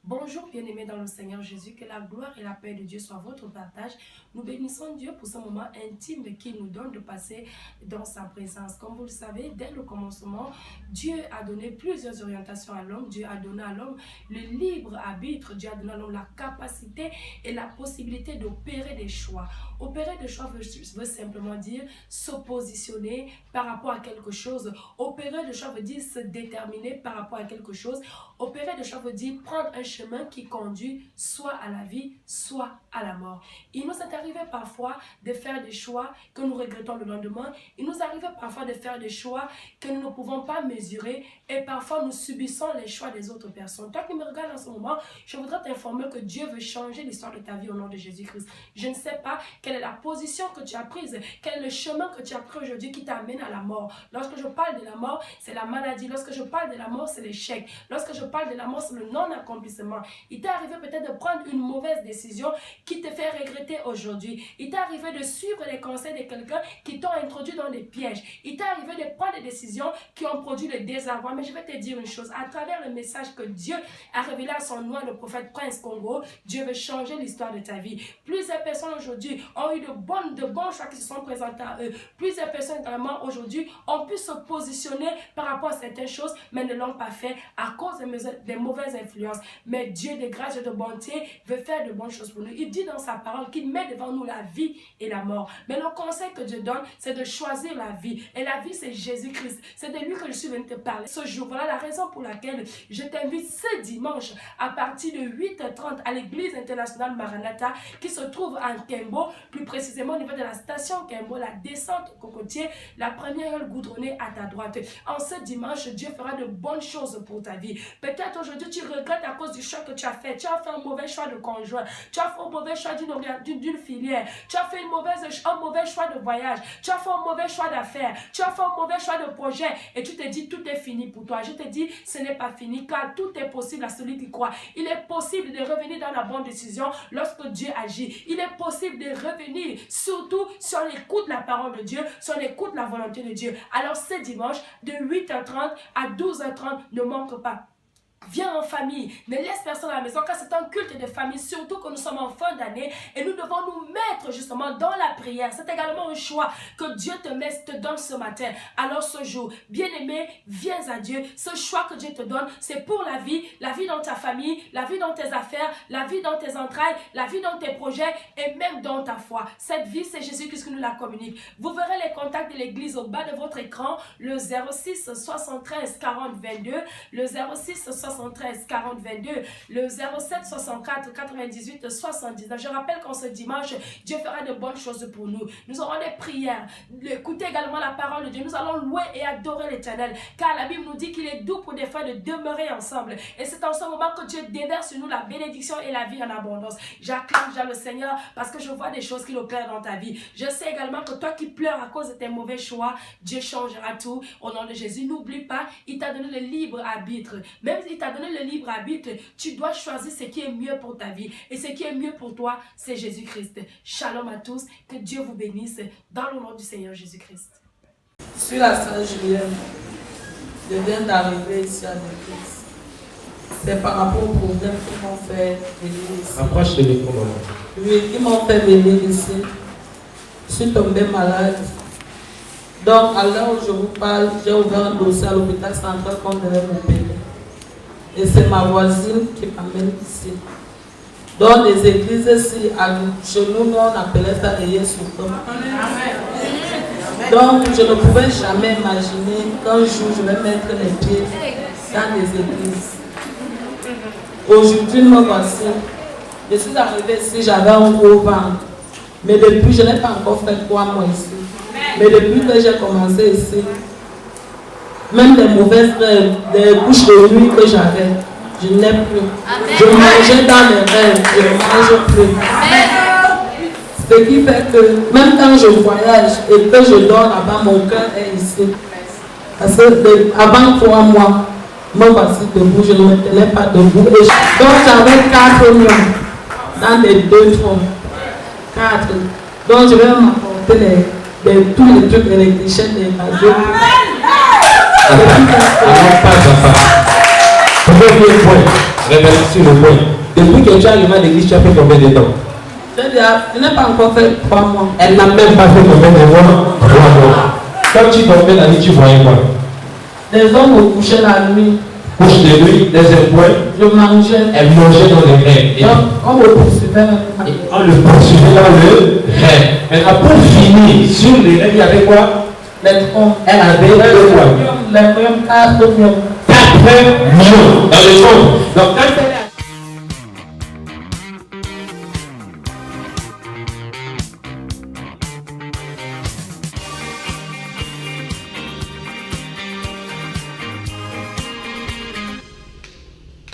Bonjour bien-aimés dans le Seigneur Jésus, que la gloire et la paix de Dieu soient votre partage. Nous bénissons Dieu pour ce moment intime qu'il nous donne de passer dans sa présence. Comme vous le savez, dès le commencement, Dieu a donné plusieurs orientations à l'homme. Dieu a donné à l'homme le libre arbitre. Dieu a donné à l'homme la capacité et la possibilité d'opérer des choix. Opérer des choix veut simplement dire se positionner par rapport à quelque chose. Opérer des choix veut dire se déterminer par rapport à quelque chose. Opérer des choix veut dire prendre un chemin qui conduit soit à la vie, soit à la mort. Il nous est arrivé parfois de faire des choix que nous regrettons le lendemain. Il nous arrive parfois de faire des choix que nous ne pouvons pas mesurer et parfois nous subissons les choix des autres personnes. Toi qui me regardes en ce moment, je voudrais t'informer que Dieu veut changer l'histoire de ta vie au nom de Jésus-Christ. Je ne sais pas quelle est la position que tu as prise, quel est le chemin que tu as pris aujourd'hui qui t'amène à la mort. Lorsque je parle de la mort, c'est la maladie. Lorsque je parle de la mort, c'est l'échec. Lorsque je parle de la mort, c'est le non-accomplissement. Il t'est arrivé peut-être de prendre une mauvaise décision qui te fait regretter aujourd'hui. Il t'est arrivé de suivre les conseils de quelqu'un qui t'ont introduit dans des pièges. Il t'est arrivé de prendre des décisions qui ont produit le désarroi. Mais je vais te dire une chose, à travers le message que Dieu a révélé à son nom, le prophète Prince Congo, Dieu veut changer l'histoire de ta vie. Plusieurs personnes aujourd'hui ont eu de bons choix qui se sont présentés à eux. Plusieurs personnes également aujourd'hui ont pu se positionner par rapport à certaines choses, mais ne l'ont pas fait à cause des mauvaises influences. Mais Dieu de grâce et de bonté veut faire de bonnes choses pour nous. Il dit dans sa parole qu'il met devant nous la vie et la mort. Mais le conseil que Dieu donne, c'est de choisir la vie. Et la vie, c'est Jésus-Christ. C'est de lui que je suis venu te parler ce jour. Voilà la raison pour laquelle je t'invite ce dimanche à partir de 8h30 à l'église internationale Maranatha qui se trouve à Kembo, plus précisément au niveau de la station Kembo, la descente Cocotier, la première aile goudronnée à ta droite. En ce dimanche, Dieu fera de bonnes choses pour ta vie. Peut-être aujourd'hui, tu regrettes à cause du choix que tu as fait. Tu as fait un mauvais choix de conjoint. Tu as fait un mauvais choix d'une filière. Tu as fait un mauvais choix de voyage. Tu as fait un mauvais choix d'affaires. Tu as fait un mauvais choix de projet. Et tu te dis, tout est fini pour toi. Je te dis, ce n'est pas fini, car tout est possible à celui qui croit. Il est possible de revenir dans la bonne décision lorsque Dieu agit. Il est possible de revenir, surtout si on écoute la parole de Dieu, si on écoute la volonté de Dieu. Alors ce dimanche, de 8h30 à 12h30, ne manque pas. Viens en famille, ne laisse personne à la maison car c'est un culte de famille, surtout que nous sommes en fin d'année et nous devons nous mettre justement dans la prière. C'est également un choix que Dieu te donne ce matin. Alors ce jour, bien-aimé, viens à Dieu. Ce choix que Dieu te donne, c'est pour la vie dans ta famille, la vie dans tes affaires, la vie dans tes entrailles, la vie dans tes projets et même dans ta foi. Cette vie, c'est Jésus-Christ qui nous la communique. Vous verrez les contacts de l'église au bas de votre écran, le 06 73 40 22, le 06 73 40 22, le 07 64 98 79. Je rappelle qu'en ce dimanche, Dieu fera de bonnes choses pour nous. Nous aurons des prières. Écoutez également la parole de Dieu. Nous allons louer et adorer l'Éternel. Car la Bible nous dit qu'il est doux pour des frères de demeurer ensemble. Et c'est en ce moment que Dieu déverse sur nous la bénédiction et la vie en abondance. J'acclame déjà le Seigneur parce que je vois des choses qu'il opère dans ta vie. Je sais également que toi qui pleures à cause de tes mauvais choix, Dieu changera tout. Au nom de Jésus, n'oublie pas, il t'a donné le libre arbitre. Même s'il t'a donné le libre arbitre, tu dois choisir ce qui est mieux pour ta vie. Et ce qui est mieux pour toi, c'est Jésus-Christ. Shalom à tous. Que Dieu vous bénisse dans le nom du Seigneur Jésus-Christ. Je suis la sœur Julienne. Je viens d'arriver ici à l'église. C'est par rapport au problème qu'ils m'ont fait venir ici. Approche le micro, maman. Oui, ils m'ont fait venir ici. Je suis tombée malade. Donc, à l'heure où je vous parle, j'ai ouvert un dossier à l'hôpital central qu'on devait m'opérer. Et c'est ma voisine qui m'amène ici. Dans les églises ici, chez nous, on appelait ça les Yesoutom. Donc, je ne pouvais jamais imaginer qu'un jour, je vais mettre les pieds dans les églises. Aujourd'hui, me voici. Je suis arrivée ici, j'avais un gros ventre. Mais depuis, je n'ai pas encore fait 3 mois ici. Mais depuis que j'ai commencé ici, même les mauvaises rêves, des couches de nuit que j'avais, je n'ai plus. Amen. Je mangeais dans les rêves, je ne mange plus. Amen. Ce qui fait que même quand je voyage et que je dors là-bas, mon cœur est ici. Parce que avant 3 mois, me voici debout, je ne me tenais pas debout. Et donc j'avais 4 mois dans les 2 troncs. 4. Donc je vais m'apporter tous les trucs électriciens des radios. Alors, pas. premier point, révélation sur le point. Depuis que tu es arrivé à l'église, tu as fait combien de temps? Je n'ai pas encore fait 3 mois. Elle n'a même pas fait combien de mois? 3 mois. Quand tu dormais la nuit, tu voyais quoi? Des hommes me couchaient la nuit. Couche de nuit, deuxième point. Je mangeais. Elle mangeait dans les rêves. Donc, on me poursuivait. On le poursuivait dans le rêve. Maintenant, pour finir, sur les rêves, il y avait quoi? Les troncs. Elle avait 2 points. Les premiers 4 millions. 4 millions dans le monde. Donc, quand elle